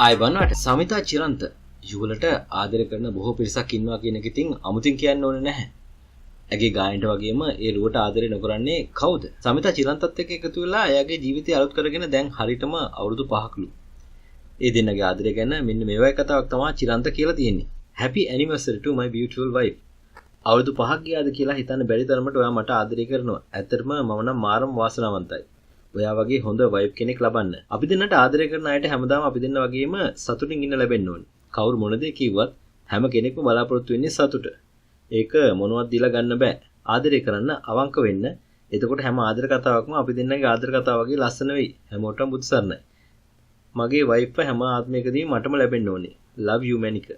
ආයබන්වට සමිතා චිරන්ත යුවලට ආදරය කරන බොහෝ පිරිසක් ඉන්නවා කියන එක ඉතින් අමුතින් කියන්න ඕනේ නැහැ. ඇගේ ගායනට වගේම ඒ රුවට ආදරය නොකරන්නේ කවුද? සමිතා චිරන්තත් එක්ක එකතු වෙලා එයාගේ ජීවිතය අලුත් කරගෙන දැන් හරියටම අවුරුදු 5කලු. ඒ දෙන්නගේ ආදරය ගැන මෙන්න මේ වගේ කතාවක් තමයි චිරන්ත කියලා තියෙන්නේ. Happy anniversary to my beautiful wife. අවුරුදු 5ක් ගියාද කියලා හිතන්න බැරි තරමට ඔයා මට ආදරය කරනවා. ඇත්තටම මම නම් මාරම වාසනාවන්තයි. ඔයා වගේ හොඳ වයිෆ් කෙනෙක් ලබන්න. අපි දෙන්නට ආදරය කරන අයට හැමදාම අපි දෙන්න වගේම සතුටින් ඉන්න ලැබෙන්න ඕනේ. කවුරු මොන දේ කිව්වත් හැම කෙනෙක්ම බලාපොරොත්තු වෙන්නේ සතුට. ඒක මොනවත් දීලා ගන්න බෑ. ආදරය කරන්න අවංක වෙන්න. එතකොට හැම ආදර කතාවක්ම අපි දෙන්නගේ ආදර කතාව වගේ ලස්සන වෙයි. හැමෝටම බුදු සරණයි. මගේ වයිෆ් හැම ආත්මයකදී මටම ලැබෙන්න ඕනේ. Love you Manika.